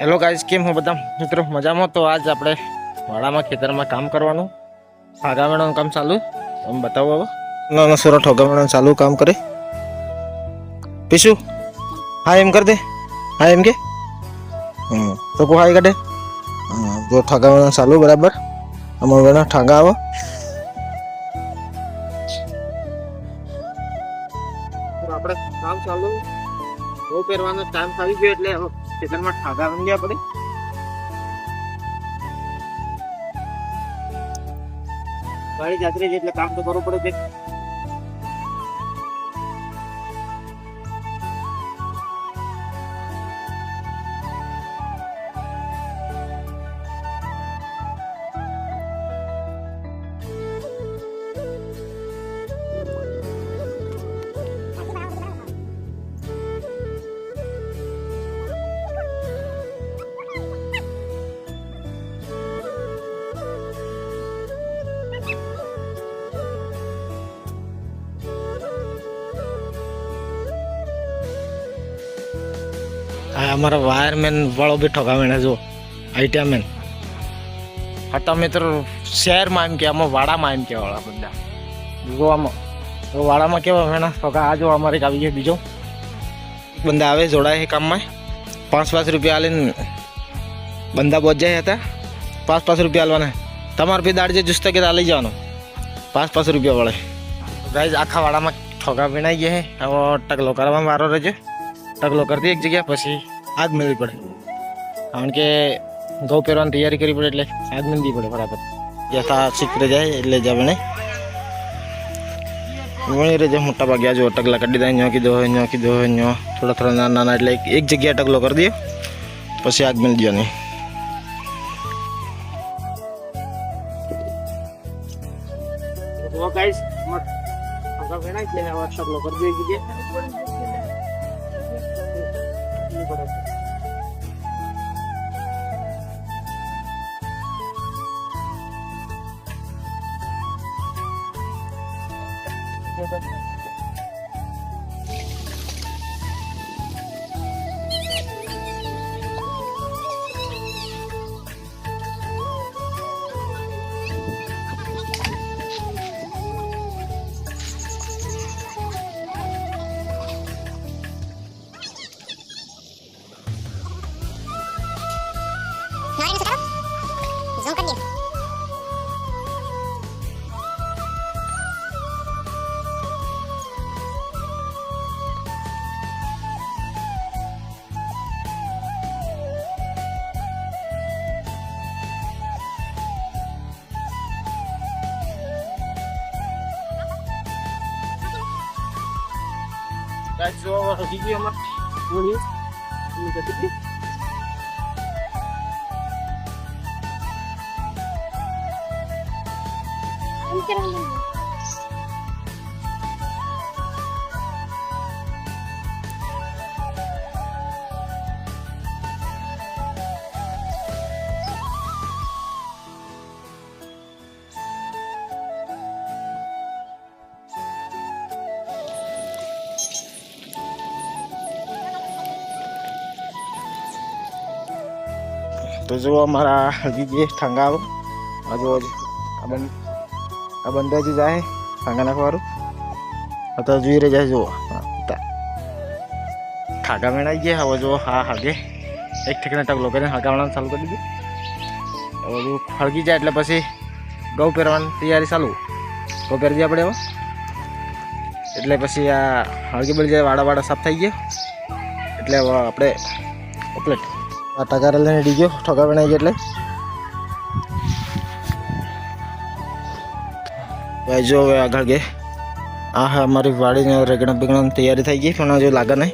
Hello guys, केम हो બધા મિત્રો મજામાં? તો આજ આપણે વાડામાં ખેતરમાં કામ કરવાનું, હગાવવાનું કામ ચાલુ. તમે બતાવો હવે. ના સુરત હગાવવાનું ચાલુ કામ કરે. પીશું હા એમ કર દે. હા એમ કે તો કો હાઈ કાઢે. જો ઠગાવવાનું ચાલુ બરાબર. આમાં વેણા ઠગા આવો. આપણે કામ ચાલુ બહુ પહેરવાનો ટાઈમ આવી ગયો એટલે ખેતરમાં ઠગાવવાનું ગયા પડે. ગાડી જાત્રી એટલે કામ તો કરવું પડે છે. हमारा वायरमैन वालों भी ठगावेण जो आईटिया मैन हटा मित्र शहर में एम के वाड़ा में एम के वाला बंदा जो आम तो वाड़ा में केवा वेणा ठगा आ जो अमारे आवी गयो बीजो बंदा आवे जोड़ाए काम में 5-5 रुपया आले बंदा पहुंच जाए था 5-5 रुपया आलवाना तमार पे दाड़ जे जुस्ता के डाली जानो 5-5 रुपया वाले गाइस आखा वाड़ा में ठगा वेणाई गए है और टकलो करवा मारो रहे टकलो कर दी एक जगह पी आग मिलवी पड़े कारण के घઉં પહેરવાની તૈયારી કરવી પડે એટલે આગ મિલવી પડે બરાબર યથા શીખરે જાય એટલે જવણે વણી રેજે મોટા ભાગ્યા જો ટકલા કાઢી દે ન્યો કીધો થોડા થોડા નાના નાના એટલે એક જગ્યાએ ટકલો કરી દે પછી આગ મિલ દો નહીં તો ગાઈસ મત વેણા છે હવે ટકલો કરી દે Guys, so gigi amat ini jadi तो जो हमारा ये ठंगाव जो बंदा जी जाए ठंगा नाखवारू तो जुई रे जाए जो ठागा मेड़ा ये हवा जो हाँ हागे एक ठेकना टकलो करे हगावना चालू कर दीजिए और जो हड़गी जाए એટલે પછી ઘઉં પહેરવાની તૈયારી ચાલુ ઘઉં પહેરી દેવા પડે એટલે પછી આ હળગી બળી જાય વાડા વાડા સાફ થઈ ગયા એટલે આપણે કમ્પ્લીટ આ ટગારા લઈને ડી ગયો ઠગા બનાવી એટલે ભાઈ જો હવે આગળ ગયે આ હા અમારી વાડીને રેગણા બેગણાની તૈયારી થઈ ગઈ પણ હજુ લાગે નહીં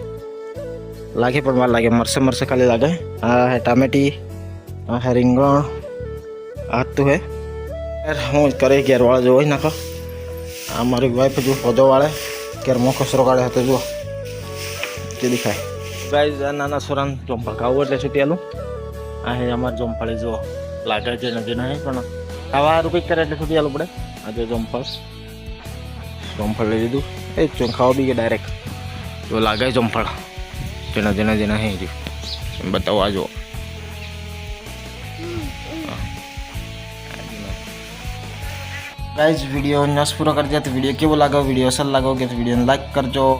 લાગે પણ વાર લાગે મરસે ખાલી લાગે આ હે ટામેટી આ હે રીંગણ આ તો હે યાર હું કરે કે વાળા જો હોય નાખો આ મારી વાઈફ જો પોદો વાળે કે મોખો સરો કાઢે હતો જો તે દેખાય गाइस नाना सोरान जोंफळ खाऊ એટલે છૂટેલું આ હે અમાર જોંફળી જો લાગે છે નજે નહીં પણ ખાવા રૂપી કરે એટલે છૂટેલું પડે આ જો જોંફળ લઈ લીધું એ ચો ખાવા બી ડાયરેક્ટ જો લાગે જોંફળ જેના જેના જેના હે બતાવો આ જો गाइस वीडियो नस पूरा कर दिया तो वीडियो केवो लगा वीडियो अच्छा लगा तो वीडियो लाइक करजो